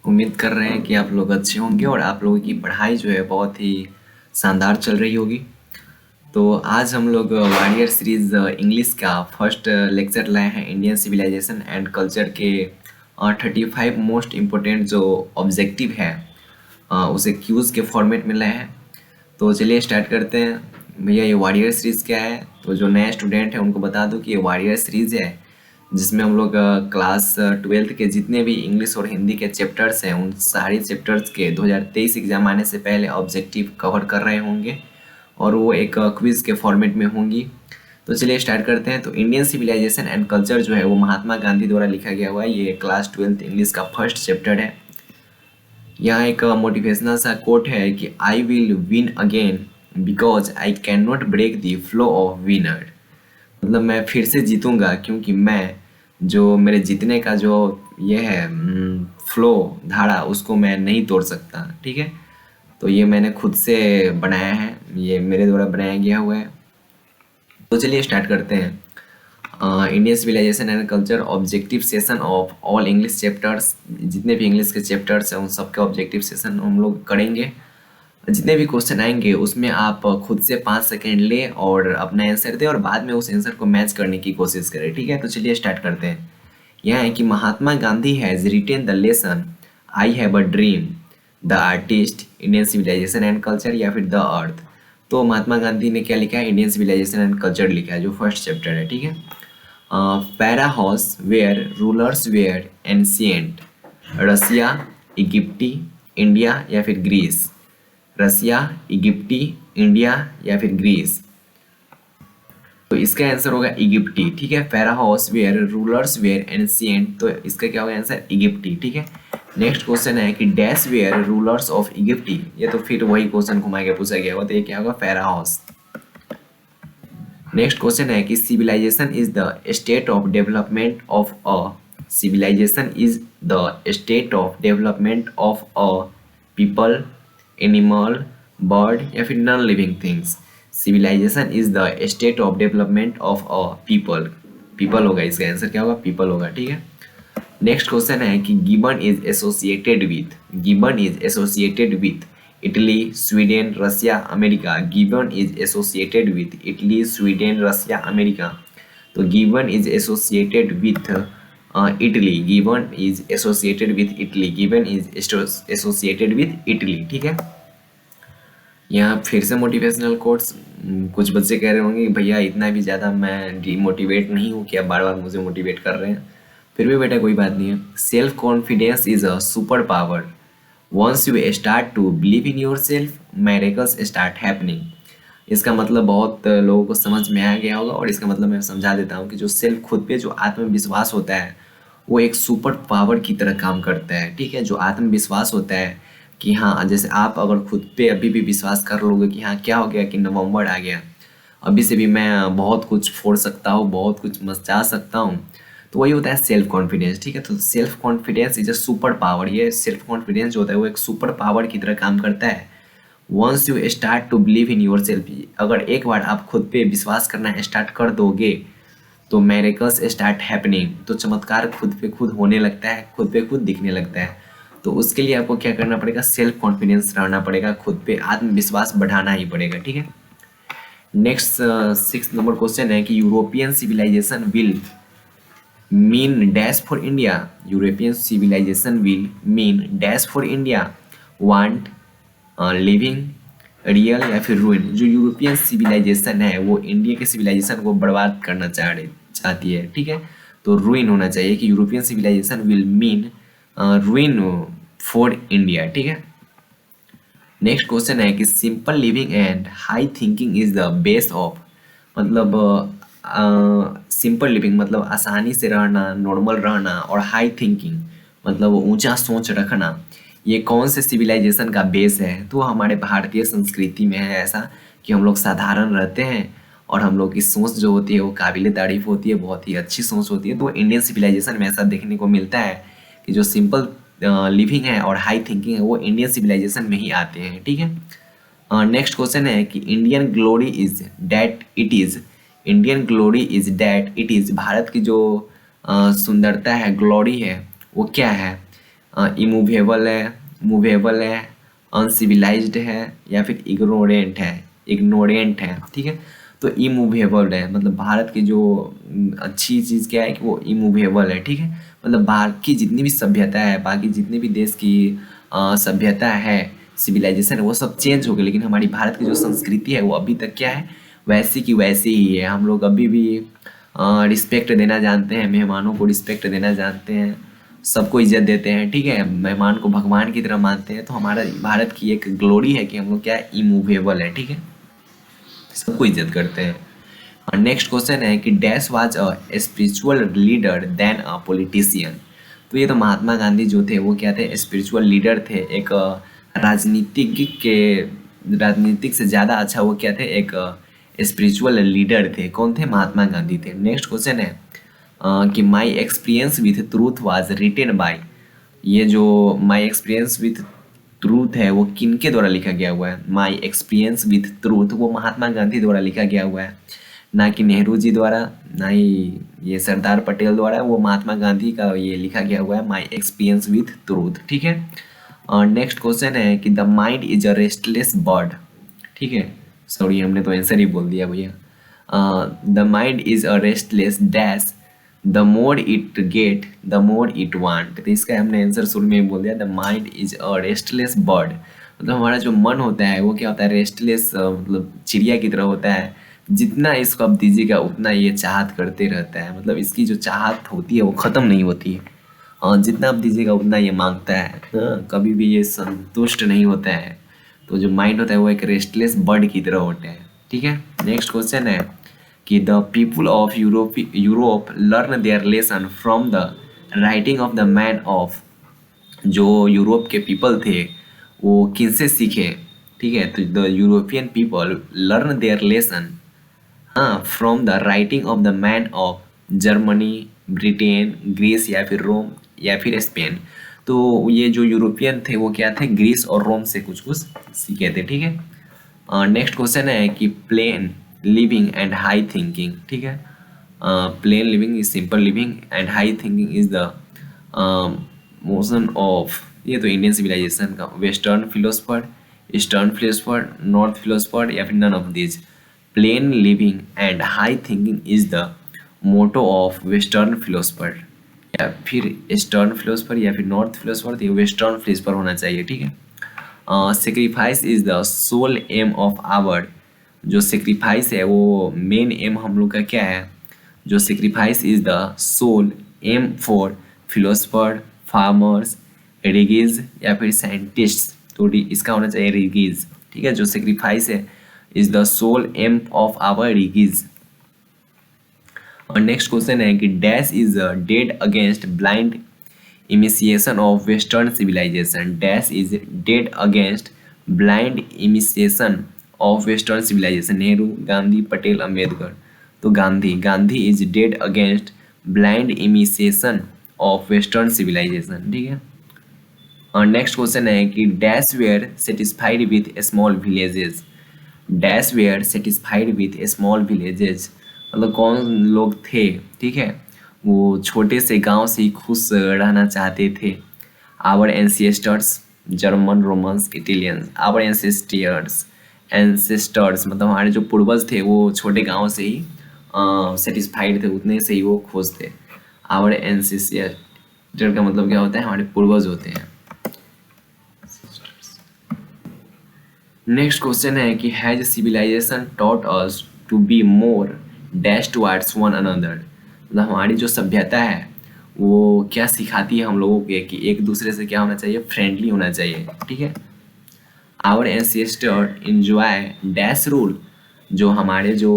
उम्मीद कर रहे हैं कि आप लोग अच्छे होंगे और आप लोगों की पढ़ाई जो है बहुत ही शानदार चल रही होगी। तो आज हम लोग वॉरियर सीरीज इंग्लिश का फर्स्ट लेक्चर लाए हैं। इंडियन सिविलाइजेशन एंड कल्चर के 35 मोस्ट इम्पोर्टेंट जो ऑब्जेक्टिव है उसे क्यूज़ के फॉर्मेट में लाए हैं। तो चलिए स्टार्ट करते हैं। भैया ये वॉरियर सीरीज़ क्या है? तो जो नए स्टूडेंट हैं उनको बता दूं कि ये वॉरियर सीरीज़ है जिसमें हम लोग क्लास 12th के जितने भी इंग्लिश और हिंदी के चैप्टर्स हैं उन सारे चैप्टर्स के 2023 एग्जाम आने से पहले ऑब्जेक्टिव कवर कर रहे होंगे और वो एक क्विज़ के फॉर्मेट में होंगी। तो चलिए स्टार्ट करते हैं। तो इंडियन सिविलाइजेशन एंड कल्चर जो है वो महात्मा गांधी द्वारा लिखा गया हुआ है। ये क्लास 12th इंग्लिश का फर्स्ट चैप्टर है। यहाँ एक मोटिवेशनल सा कोट है कि I will win again because I can not break the flow of winner. मतलब मैं फिर से जीतूंगा क्योंकि मैं जो मेरे जीतने का जो ये है फ्लो धारा उसको मैं नहीं तोड़ सकता। ठीक है, तो ये मैंने खुद से बनाया है, ये मेरे द्वारा बनाया गया हुआ है। तो चलिए स्टार्ट करते हैं। Indian civilization and culture objective session of all English chapters. जितने भी इंग्लिश के चैप्टर्स हैं उन सबके ऑब्जेक्टिव सेशन हम लोग करेंगे। जितने भी क्वेश्चन आएंगे उसमें आप खुद से 5 सेकेंड ले और अपना आंसर दें और बाद में उस आंसर को मैच करने की कोशिश करें। ठीक है, तो चलिए स्टार्ट करते हैं। यह है कि Mahatma Gandhi has written the lesson I have a dream the artist Indian civilization and culture या फिर द अर्थ। तो महात्मा गांधी ने क्या लिखा है? इंडियन सिविलाइजेशन एंड कल्चर लिखा है, जो फर्स्ट चैप्टर है। ठीक है, pharaohs were rulers were ancient Russia Egypt India या फिर ग्रीस। रसिया इजिप्टी इंडिया या फिर ग्रीस। तो इसका आंसर होगा इजिप्टी। ठीक है, फेराहोस वेयर रूलर्स वेयर एंशिएंट, तो इसका क्या होगा आंसर? इजिप्टी। ठीक है, नेक्स्ट क्वेश्चन है कि dash were rulers of Egypt. ये तो फिर वही क्वेश्चन घुमा के पूछा गया होगा, तो ये क्या होगा? फेराहोस। नेक्स्ट क्वेश्चन है कि civilization is the state of development of a. Civilization is the state of development of a people, animal, bird या फिर non living things. Civilization is the state of development of a people. People होगा, इसका answer क्या होगा? People होगा। ठीक है, next question है कि gibbon is associated with. Gibbon is associated with Italy, Sweden, Russia, America. Gibbon is associated with Italy, Sweden, Russia, America. तो gibbon is associated with Italy. Gibbon is associated with Italy. Gibbon is associated with Italy. ठीक है, यहाँ फिर से motivational quotes. कुछ बच्चे कह रहे होंगे कि भैया इतना भी ज़्यादा मैं डिमोटिवेट नहीं हूँ कि आप बार बार मुझे मोटिवेट कर रहे हैं। फिर भी बेटा कोई बात नहीं है। Self confidence is a super power. Once you start to believe in your self miracles start happening. इसका मतलब बहुत लोगों को समझ में आ गया होगा और इसका मतलब मैं समझा देता हूँ कि जो सेल्फ खुद पे जो आत्मविश्वास होता है वो एक सुपर पावर की तरह काम करता है। ठीक है, जो आत्मविश्वास होता है कि हाँ, जैसे आप अगर खुद पे अभी भी विश्वास कर लोगे कि हाँ क्या हो गया कि नवंबर आ गया, अभी से भी मैं बहुत कुछ फोड़ सकता हूँ, बहुत कुछ मचा सकता हूँ, तो वही होता है सेल्फ कॉन्फिडेंस। ठीक है, तो self confidence is a super power. ये सेल्फ कॉन्फिडेंस जो होता है वो एक सुपर पावर की तरह काम करता है। Once you start to believe in your self, अगर एक बार आप खुद पे विश्वास करना स्टार्ट कर दोगे तो मैरेकल्स स्टार्ट हैपनिंग, तो चमत्कार खुद पे खुद होने लगता है, खुद पे खुद दिखने लगता है। तो उसके लिए आपको क्या करना पड़ेगा? सेल्फ कॉन्फिडेंस रहना पड़ेगा, खुद पे आत्मविश्वास बढ़ाना ही पड़ेगा। ठीक है, नेक्स्ट 6 नंबर क्वेश्चन है कि European civilization will mean dash for India. European civilization will mean dash for India, want, living, real या फिर रूइन। जो यूरोपियन सिविलाइजेशन है वो इंडिया के सिविलाइजेशन को बर्बाद करना चाहती है। ठीक है, तो रूइन होना चाहिए कि European civilization will mean ruin for India. ठीक है, नेक्स्ट क्वेश्चन है कि simple living and high thinking is the base of. मतलब सिंपल लिविंग मतलब आसानी से रहना, नॉर्मल रहना, और हाई थिंकिंग मतलब ऊंचा सोच रखना, ये कौन से सिविलाइजेशन का बेस है? तो हमारे भारतीय संस्कृति में है ऐसा कि हम लोग साधारण रहते हैं और हम लोग की सोच जो होती है वो काबिल तारीफ होती है, बहुत ही अच्छी सोच होती है। तो इंडियन सिविलाइजेशन में ऐसा देखने को मिलता है कि जो सिंपल लिविंग है और हाई थिंकिंग है वो इंडियन सिविलाइजेशन में ही आते हैं। ठीक है, नेक्स्ट क्वेश्चन है कि Indian glory is that it is. Indian glory is that it is. Bharat की जो सुंदरता है, ग्लोरी है, वो क्या है? इमूवेबल है, मूवेबल है, अनसिविलाइज्ड है या फिर इग्नोरेंट है। ठीक है, तो इमूवेबल है मतलब भारत की जो अच्छी चीज़ क्या है कि वो इमूवेबल है। ठीक है, मतलब भारत की जितनी भी सभ्यता है, बाकी जितने भी देश की सभ्यता है, सिविलाइजेशन है, वो सब चेंज हो गए, लेकिन हमारी भारत की जो संस्कृति है वो अभी तक क्या है, वैसी की वैसी ही है। हम लोग अभी भी रिस्पेक्ट देना जानते हैं, मेहमानों को रिस्पेक्ट देना जानते हैं, सबको इज्जत देते हैं। ठीक है, मेहमान को भगवान की तरह मानते हैं। तो हमारा भारत की एक ग्लोरी है कि हम लोग क्या है, इमूवेबल है। ठीक है, सबको इज्जत करते हैं। और नेक्स्ट क्वेश्चन है कि dash was a spiritual leader then a politician. तो ये तो महात्मा गांधी जो थे वो क्या थे, स्पिरिचुअल लीडर थे। एक राजनीतिज्ञ के राजनीतिक से ज़्यादा अच्छा वो क्या थे, एक स्पिरिचुअल लीडर थे। कौन थे, महात्मा गांधी थे। नेक्स्ट क्वेश्चन है कि my experience with truth was written by. ये जो माई एक्सपीरियंस विथ ट्रूथ है वो किनके द्वारा लिखा गया हुआ है, माई एक्सपीरियंस विथ ट्रूथ वो महात्मा गांधी द्वारा लिखा गया हुआ है, ना कि नेहरू जी द्वारा, ना ही ये सरदार पटेल द्वारा। वो महात्मा गांधी का ये लिखा गया हुआ है, माई एक्सपीरियंस विथ ट्रूथ। ठीक है, और नेक्स्ट क्वेश्चन है कि the mind is a restless bird. ठीक है, सॉरी हमने तो आंसर ही बोल दिया भैया। The mind is a restless dash, the more it get the more it want. तो इसका हमने आंसर शुरू में ही बोल दिया, the mind is a restless bird. मतलब हमारा जो मन होता है वो क्या होता है, रेस्टलेस मतलब चिड़िया की तरह होता है। जितना इसको आप दीजिएगा उतना ये चाहत करते रहता है, मतलब इसकी जो चाहत होती है वो ख़त्म नहीं होती है। जितना आप दीजिएगा उतना ये मांगता है। कभी भी ये संतुष्ट नहीं होता है। तो जो माइंड होता है वो एक रेस्टलेस बर्ड की तरह होता है। ठीक है, नेक्स्ट क्वेश्चन है कि the people of Europe learn their lesson from the writing of the man of. जो यूरोप के पीपल थे वो किनसे सीखे। ठीक है, तो the European people learn their lesson हाँ from the writing of the man of Germany, Britain, Greece या फिर रोम या फिर स्पेन। तो ये जो यूरोपियन थे वो क्या थे, ग्रीस और रोम से कुछ कुछ सीखे थे। ठीक है, नेक्स्ट क्वेश्चन है कि plain living and high thinking. ठीक है, plain living is simple living and high thinking is the motion of. ये तो इंडियन सिविलाइजेशन का western philosopher, eastern philosopher, north philosopher या फिर none of this. Plain living and high thinking is the motto of western philosopher, या फिर eastern philosopher या फिर north philosopher. तो वेस्टर्न फिलोसफर होना चाहिए। ठीक है, sacrifice is the soul aim of our. जो सेक्रीफाइस है वो मेन एम हम लोग का क्या है, जो sacrifice is the soul aim for philosopher, farmers, रिगीज या फिर साइंटिस्ट। तो इसका होना चाहिए रिगीज। ठीक है, जो सेक्रीफाइस है is the soul aim of our रिगीज। और नेक्स्ट क्वेश्चन है कि dash is dead against blind imitation of western civilisation. Dash is dead against blind imitation of western civilisation. Nehru, Gandhi, Patel, Ambedkar. तो Gandhi is dead against blind imitation of western civilisation. ठीक है, और next question है कि dash were satisfied with small villages. Dash were satisfied with small villages मतलब कौन लोग थे। ठीक है, वो छोटे से गांव से ही खुश रहना चाहते थे। Our ancestors, German, Romans, Italians. Our ancestors मतलब हमारे जो पूर्वज थे वो छोटे गांव से ही सेटिस्फाइड थे, उतने से ही वो खुश थे। आवर एंसेस्टर का मतलब क्या होता है, हमारे पूर्वज होते हैं। नेक्स्ट क्वेश्चन है कि has civilization taught us to be more dash towards one another. मतलब हमारी जो सभ्यता है वो क्या सिखाती है हम लोगों को कि एक दूसरे से क्या होना चाहिए, फ्रेंडली होना चाहिए। ठीक है, our ancestor enjoy dash rule. जो हमारे जो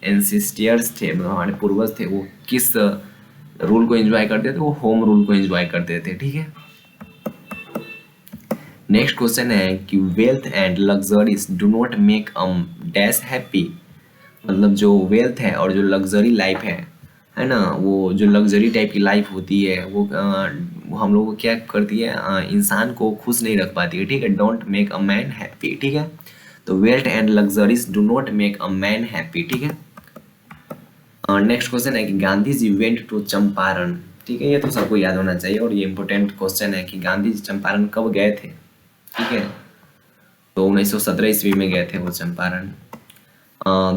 एंसेस्टर्स थे मतलब हमारे पूर्वज थे वो किस रूल को एंजॉय करते थे, वो होम रूल को एंजॉय करते थे। ठीक है, नेक्स्ट क्वेश्चन है कि wealth and luxuries do not make um dash happy. मतलब जो वेल्थ है और जो लग्जरी लाइफ है ना, वो जो लग्जरी टाइप की लाइफ होती है वो हम लोग को क्या करती है, इंसान को खुश नहीं रख पाती है। ठीक है, don't make a man happy. ठीक है, तो wealth and luxuries do not make a man happy. ठीक है, नेक्स्ट क्वेश्चन है कि गांधी जी वेंट टू चंपारण। ठीक है, ये तो सबको याद होना चाहिए और ये इम्पोर्टेंट क्वेश्चन है कि गांधी जी चंपारण कब गए थे। ठीक है, तो 1917 ईस्वी में गए थे वो Champaran.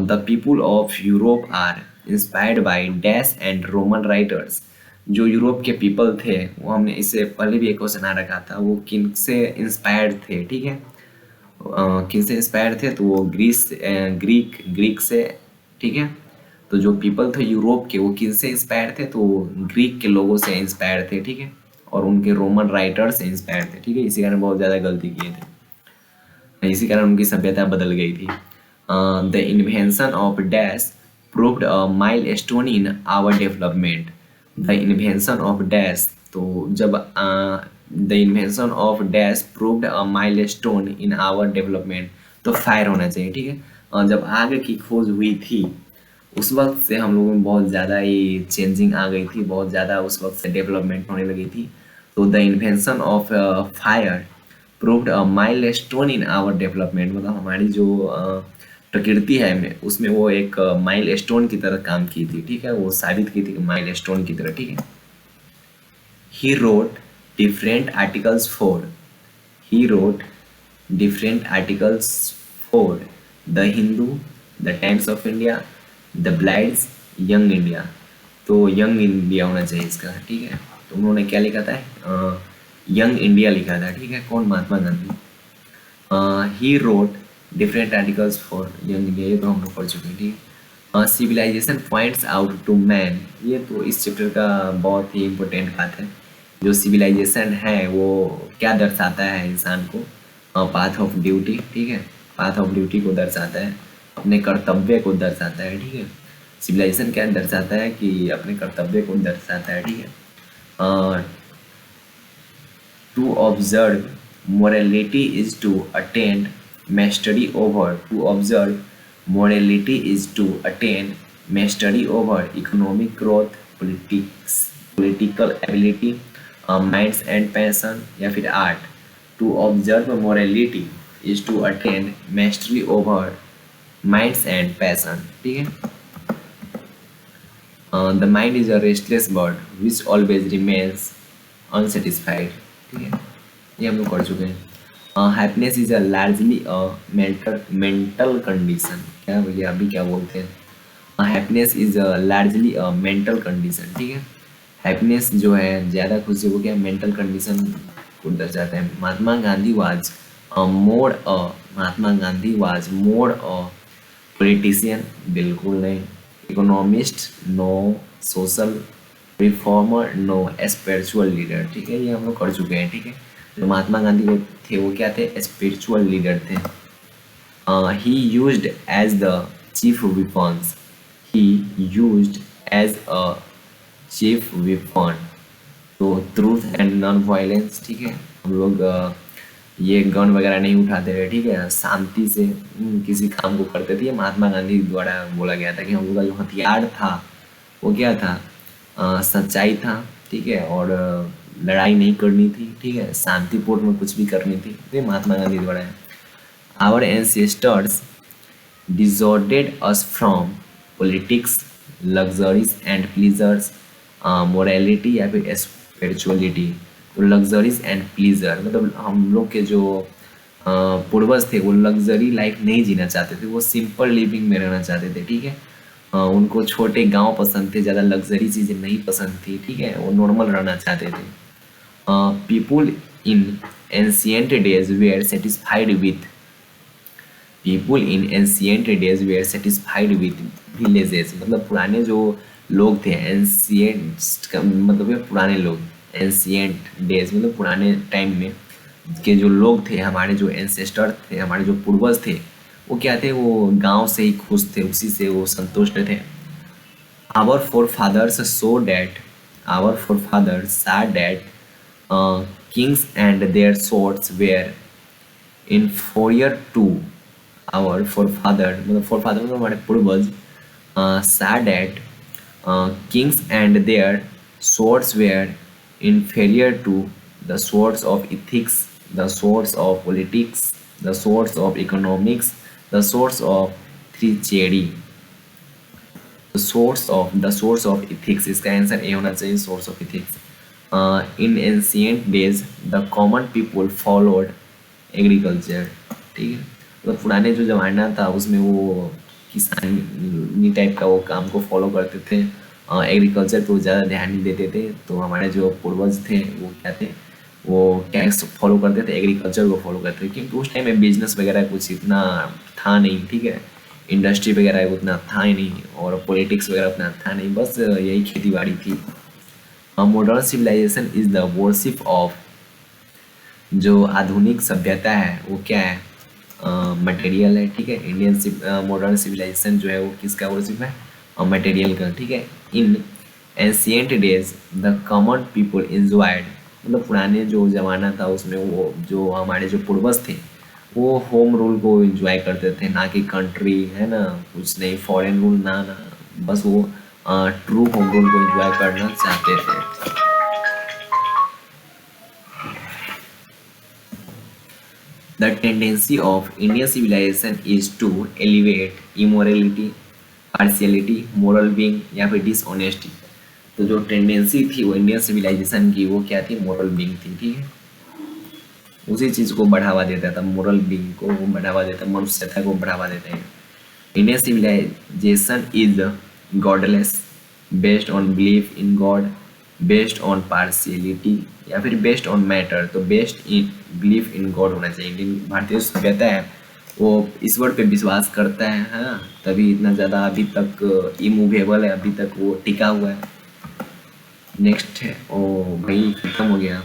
The people of Europe are inspired by dash and Roman writers. जो यूरोप के पीपल थे, वो हमने इससे पहले भी एक क्वेश्चन आ रखा था, वो किन से इंस्पायर्ड थे। ठीक है, किन से इंस्पायर थे, तो वो ग्रीक से। ठीक है, तो जो पीपल थे यूरोप के, वो किन से इंस्पायर थे, तो वो ग्रीक के लोगों से इंस्पायर थे। ठीक है, और उनके रोमन राइटर से इंस्पायर थे। ठीक है, इसी कारण बहुत ज़्यादा गलती किए थे, इसी कारण उनकी सभ्यता बदल गई थी। The invention of dash proved a milestone in our development. The invention of dash, तो जब the invention of dash proved a milestone in our development, तो फायर होना चाहिए। ठीक है, जब आग की खोज हुई थी, उस वक्त से हम लोगों में बहुत ज़्यादा ही चेंजिंग आ गई थी, बहुत ज़्यादा उस वक्त से डेवलपमेंट होने लगी थी। तो the invention of fire proved a milestone in our development, मतलब हमारी जो प्रकृति है में, उसमें वो एक माइल स्टोन की तरह काम की थी। ठीक है, वो साबित की थी माइल स्टोन की तरह। ठीक है, he wrote different articles for he wrote different articles for the Hindu, the Times of India, the Blades, Young India। तो यंग इंडिया होना चाहिए इसका। ठीक है, तो उन्होंने क्या लिखा था, यंग इंडिया लिखा था। ठीक है, कौन, Mahatma Gandhi. He wrote different articles for young India, ये तो हम लोग पढ़ चुके हैं। ठीक है, civilisation points out to man, ये तो इस चैप्टर का बहुत ही इम्पोर्टेंट बात है। जो सिविलाइजेशन है वो क्या दर्शाता है इंसान को, पाथ ऑफ ड्यूटी। ठीक है, पाथ ऑफ ड्यूटी को दर्शाता है, अपने कर्तव्य को दर्शाता है। ठीक है, सिविलाइजेशन क्या दर्शाता है कि अपने कर्तव्य को दर्शाता है। ठीक है, to observe morality is to attain mastery over, to observe morality is to attain mastery over economic growth, political ability, minds and passion, या फिर art। to observe morality is to attain mastery over minds and passion। ठीक है, the mind is a restless bird which always remains unsatisfied। ठीक है, ये हम लोग पढ़ चुके हैं। Happiness is a largely a mental condition. क्या भैया अभी क्या बोलते हैं, happiness is a largely a mental condition. ठीक है, हैप्पीनेस जो है, ज़्यादा खुशी वो क्या, मेंटल कंडीशन को दर्शाता है। Mahatma Gandhi was Mahatma Gandhi was more a politician, बिल्कुल नहीं। Economist no, social reformer no, spiritual leader. ठीक है, ये हम लोग कर चुके हैं। ठीक है, जो महात्मा गांधी वो थे, वो क्या थे, स्पिरिचुअल लीडर थे। He used as the chief weapons, he used as a chief weapon, तो ट्रूथ एंड नॉन वायलेंस। ठीक है, हम लोग ये गन वगैरह नहीं उठाते रहे। ठीक है, शांति से किसी काम को करते थे। ये महात्मा गांधी द्वारा बोला गया था कि हम लोग का जो हथियार था वो क्या था, सच्चाई था। ठीक है, और लड़ाई नहीं करनी थी। ठीक है, शांतिपूर्ण में कुछ भी करनी थी। ये महात्मा गांधी द्वारा है। Our ancestors disordered us from politics, luxuries and pleasures, morality या फिर स्पिरिचुअलिटी। तो लग्जरीज एंड प्लीजर मतलब हम लोग के जो पूर्वज थे, वो लग्जरी लाइफ नहीं जीना चाहते थे, वो सिंपल लिविंग में रहना चाहते थे। ठीक है, उनको छोटे गांव पसंद थे, ज़्यादा लग्जरी चीज़ें नहीं पसंद थी। ठीक है, वो नॉर्मल रहना चाहते थे। People in ancient days were satisfied with people in ancient days were satisfied with villages, मतलब पुराने जो लोग थे, एंशियंट का मतलब है पुराने लोग, एंशियंट डेज मतलब पुराने टाइम में के जो लोग थे, हमारे जो एंसेस्टर थे, हमारे जो पूर्वज थे, वो क्या थे, वो गांव से ही खुश थे, उसी से वो संतुष्ट थे। Our forefathers saw that our forefathers saw that kings and their swords were inferior to our forefather, मतलब forefather मतलब हमारे पूर्वज, saw that kings and their swords were inferior to the swords of ethics, the swords of politics, the swords of economics, the swords of three cherry। Source of ethics, इसका answer A होना चाहिए, source of ethics. In ancient days the common people followed agriculture, ठीक है, तो पुराने जो ज़माना था उसमें वो किसानी टाइप का वो काम को फॉलो करते थे, एग्रीकल्चर पे ज़्यादा ध्यान नहीं देते थे। तो हमारे जो पूर्वज थे वो क्या थे, वो टैक्स फॉलो करते थे, एग्रीकल्चर को फॉलो करते थे, क्योंकि उस टाइम में बिजनेस वगैरह कुछ इतना था नहीं, ठीक है, इंडस्ट्री वगैरह उतना था ही नहीं, और पॉलिटिक्स वगैरह उतना था नहीं, बस यही खेती बाड़ी थी। Modern civilization is the worship of, जो आधुनिक सभ्यता है वो क्या है, मटेरियल है, ठीक है। इंडियन मॉडर्न सिविलाइजेशन जो है वो किसका वर्शिप है, मटेरियल का, ठीक है। इन ancient days the common people enjoyed, मतलब पुराने जो ज़माना था उसमें वो जो हमारे जो पूर्वज थे वो होम रूल को एंजॉय करते थे, ना कि कंट्री, है ना, कुछ नहीं फॉरेन रूल, ना ना, बस वो ट्रू होम रूल को एंजॉय करना चाहते थे। The tendency of Indian civilization is to elevate immorality, partiality, moral being या फिर dishonesty। तो जो टेंडेंसी थी वो इंडियन सिविलाइजेशन की वो क्या थी, मोरल बीइंग थी, ठीक है, उसी चीज़ को बढ़ावा देता था, मोरल बीइंग को वो बढ़ावा देता, मनुष्यता को बढ़ावा देता है। Indian civilization is godless, based on belief in God, based on partiality या फिर बेस्ड ऑन मैटर, तो based in belief in God होना चाहिए। इंडियन भारतीय सभ्यता है वो ईश्वर पे विश्वास करता है, हाँ, तभी इतना ज़्यादा अभी तक इमूवेबल है, अभी तक वो टिका हुआ है। नेक्स्ट है, ओ भाई खत्म हो गया।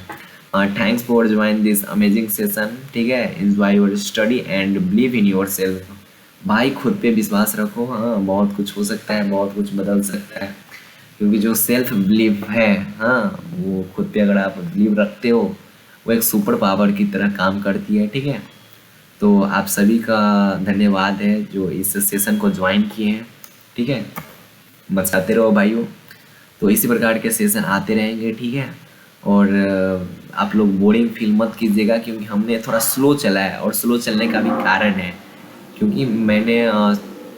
Thanks for join this amazing session, ठीक है, enjoy your study and believe in your self. भाई खुद पे विश्वास रखो, हाँ, बहुत कुछ हो सकता है, बहुत कुछ बदल सकता है, क्योंकि जो सेल्फ बिलीव है, हाँ, वो खुद पे अगर आप बिलीव रखते हो वो एक सुपर पावर की तरह काम करती है, ठीक है। तो आप सभी का धन्यवाद है जो इस सेशन को ज्वाइन किए हैं, ठीक है, बचाते रहो भाइयों। तो इसी प्रकार के सेशन आते रहेंगे, ठीक है, और आप लोग बोरिंग फील मत कीजिएगा, क्योंकि हमने थोड़ा स्लो चला है, और स्लो चलने का भी कारण है क्योंकि मैंने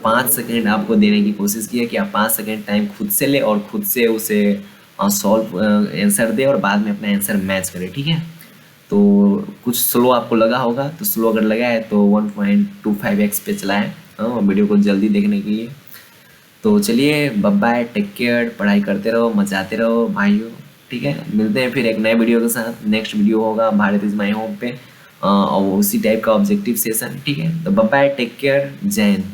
5 सेकेंड आपको देने की कोशिश की है कि आप 5 सेकेंड टाइम खुद से ले और खुद से उसे सॉल्व आंसर दे और बाद में अपना आंसर मैच करे, ठीक है। तो कुछ स्लो आपको लगा होगा, तो स्लो अगर लगा है तो 1.25x पे चलाएं, वीडियो को जल्दी देखने के लिए। तो चलिए, बाय बाय, टेक केयर, पढ़ाई करते रहो, मचाते रहो भाइयों, ठीक है। मिलते हैं फिर एक नए वीडियो के साथ। नेक्स्ट वीडियो होगा भारत इज माई होम पे और उसी टाइप का ऑब्जेक्टिव सेशन, ठीक है। तो बाय बाय, टेक केयर, जय हिंद।